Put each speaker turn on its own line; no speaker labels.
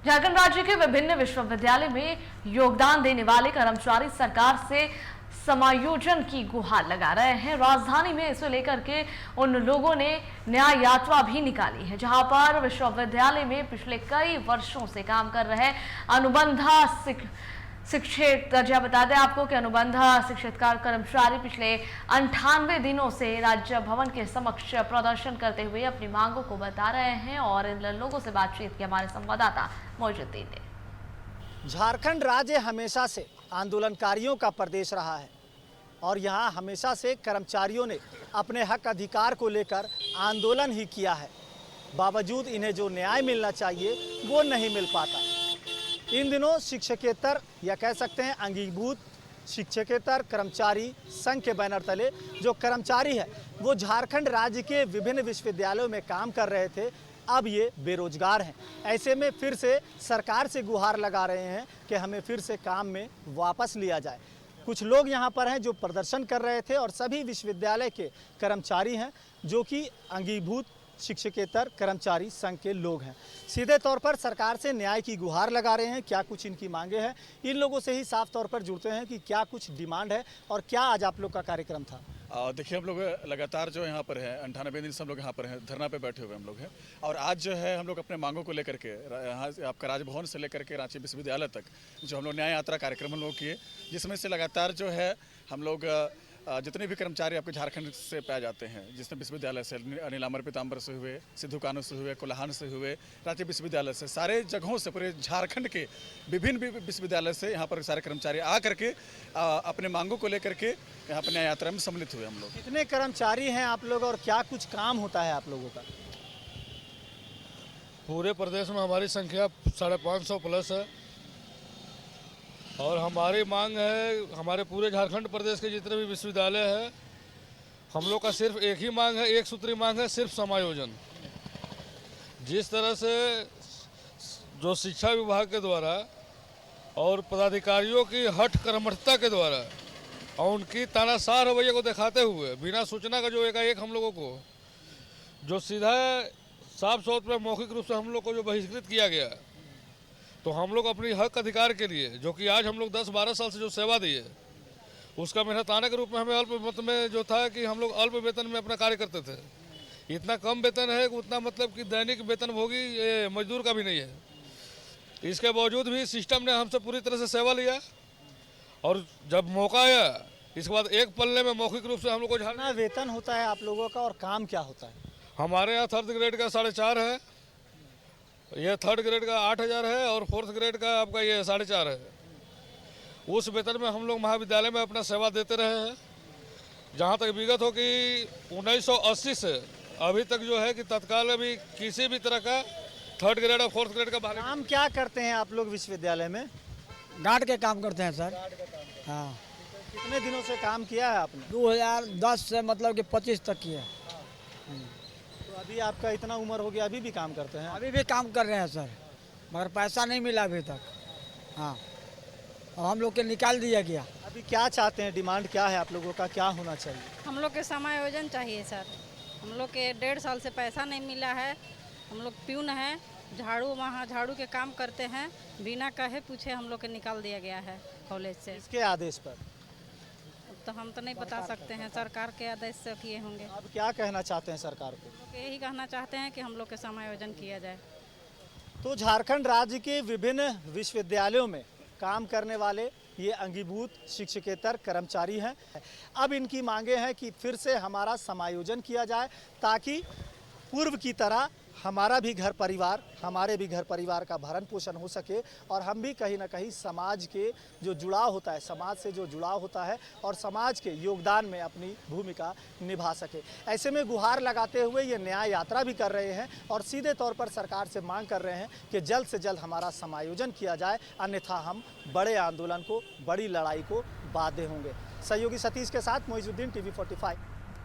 झारखंड राज्य के विभिन्न विश्वविद्यालय में योगदान देने वाले कर्मचारी सरकार से समायोजन की गुहार लगा रहे हैं। राजधानी में इसे लेकर के उन लोगों ने न्याय यात्रा भी निकाली है, जहां पर विश्वविद्यालय में पिछले कई वर्षों से काम कर रहे अनुबंधा शिक्षित बता दें आपको कि अनुबंध शिक्षित कर्मचारी पिछले 98 दिनों से राज्य भवन के समक्ष प्रदर्शन करते हुए अपनी मांगों को बता रहे हैं और इन लोगों से बातचीत की हमारे संवाददाता मौजूदीन ने।
झारखंड राज्य हमेशा से आंदोलनकारियों का प्रदेश रहा है और यहाँ हमेशा से कर्मचारियों ने अपने हक अधिकार को लेकर आंदोलन ही किया है। बावजूद इन्हें जो न्याय मिलना चाहिए वो नहीं मिल पाता। इन दिनों शिक्षकेतर या कह सकते हैं अंगीभूत शिक्षकेतर कर्मचारी संघ के बैनर तले जो कर्मचारी है वो झारखंड राज्य के विभिन्न विश्वविद्यालयों में काम कर रहे थे, अब ये बेरोजगार हैं। ऐसे में फिर से सरकार से गुहार लगा रहे हैं कि हमें फिर से काम में वापस लिया जाए। कुछ लोग यहाँ पर हैं जो प्रदर्शन कर रहे थे और सभी विश्वविद्यालय के कर्मचारी हैं जो कि अंगीभूत शिक्षकेतर कर्मचारी संघ के लोग हैं। सीधे तौर पर सरकार से न्याय की गुहार लगा रहे हैं। क्या कुछ इनकी मांगे हैं, इन लोगों से ही साफ तौर पर जुड़ते हैं कि क्या कुछ डिमांड है और क्या आज आप लोग का कार्यक्रम था।
देखिए, हम लोग लगातार जो यहाँ पर है 98 दिन से हम लोग यहाँ पर हैं, धरना पे बैठे हुए हम लोग हैं और आज जो है हम लोग अपने मांगों को लेकर के यहाँ आपका राजभवन से लेकर के रांची विश्वविद्यालय तक जो हम लोग न्याय यात्रा कार्यक्रम हम लोग किए, जिसमें से लगातार जो है हम लोग जितने भी कर्मचारी आपके झारखंड से पाए जाते हैं, जिसमें विश्वविद्यालय से नीलांबर पीताम्बर से हुए, सिद्धू कानू से हुए, कोल्हान से हुए, रांची विश्वविद्यालय से, सारे जगहों से पूरे झारखंड के विभिन्न विश्वविद्यालय से यहाँ पर सारे कर्मचारी आ करके अपने मांगों को लेकर के यहाँ पर न्याय यात्रा में सम्मिलित हुए हम लोग।
कितने कर्मचारी हैं आप लोग और क्या कुछ काम होता है आप लोगों का?
पूरे प्रदेश में हमारी संख्या 550 प्लस है और हमारी मांग है, हमारे पूरे झारखंड प्रदेश के जितने भी विश्वविद्यालय हैं, हम लोग का सिर्फ एक ही मांग है, एक सूत्री मांग है, सिर्फ समायोजन। जिस तरह से जो शिक्षा विभाग के द्वारा और पदाधिकारियों की हठ कर्मठता के द्वारा और उनकी तानाशाह रवैये को दिखाते हुए बिना सूचना का जो एकाएक हम लोगों को जो सीधा साफ तौर पर मौखिक रूप से हम लोग को जो बहिष्कृत किया गया, तो हम लोग अपनी हक अधिकार के लिए जो कि आज हम लोग 10-12 साल से जो सेवा दी है उसका मेहनताना के रूप में हमें अल्प वेतन में जो था कि हम लोग अल्प वेतन में अपना कार्य करते थे। इतना कम वेतन है कि उतना मतलब कि दैनिक वेतन भोगी मजदूर का भी नहीं है। इसके बावजूद भी सिस्टम ने हमसे पूरी तरह से सेवा लिया और जब मौका आया इसके बाद एक पल्ले में मौखिक रूप से हम लोग को
कितना वेतन होता है आप लोगों का और काम क्या होता है?
हमारे यहाँ 3rd ग्रेड का 4.5 है, ये 3rd ग्रेड का 8,000 है और 4th ग्रेड का आपका ये 4.5 है। उस वेतन में हम लोग महाविद्यालय में अपना सेवा देते रहे हैं। जहाँ तक विगत हो कि 1980 से अभी तक जो है कि तत्काल अभी किसी भी तरह का 3rd ग्रेड और 4th ग्रेड का
काम क्या करते हैं आप लोग विश्वविद्यालय में?
गार्ड के काम करते हैं सर। हाँ।
कितने दिनों से काम किया है आपने?
2010 से मतलब कि 25 तक किया।
तो अभी आपका इतना उम्र हो गया, अभी भी काम करते हैं?
अभी भी काम कर रहे हैं सर, मगर पैसा नहीं मिला अभी तक। हाँ, और हम लोग के निकाल दिया गया।
अभी क्या चाहते हैं, डिमांड क्या है आप लोगों का, क्या होना चाहिए?
हम लोग के समायोजन चाहिए सर। हम लोग के 1.5 साल से पैसा नहीं मिला है। हम लोग प्यून हैं, झाड़ू के काम करते हैं, बिना कहे पूछे हम लोग के निकाल दिया गया है कॉलेज से।
इसके आदेश पर?
तो हम तो नहीं बता सकते हैं, सरकार के आदेश से किए होंगे।
अब क्या कहना चाहते हैं सरकार को?
हम लोग यही कहना चाहते हैं कि हम लोग के समायोजन किया जाए।
तो झारखंड राज्य के विभिन्न विश्वविद्यालयों में काम करने वाले ये अंगीभूत शिक्षकेतर कर्मचारी हैं। अब इनकी मांगे हैं कि फिर से हमारा समायोजन किया जाए ताकि पूर्व की तरह हमारे भी घर परिवार का भरण पोषण हो सके और हम भी कहीं ना कहीं समाज के जो जुड़ाव होता है, समाज से जो जुड़ाव होता है और समाज के योगदान में अपनी भूमिका निभा सके। ऐसे में गुहार लगाते हुए ये न्याय यात्रा भी कर रहे हैं और सीधे तौर पर सरकार से मांग कर रहे हैं कि जल्द से जल्द हमारा समायोजन किया जाए, अन्यथा हम बड़े आंदोलन को, बड़ी लड़ाई को बाध्य होंगे। सहयोगी सतीश के साथ मोइजुद्दीन, TV 45।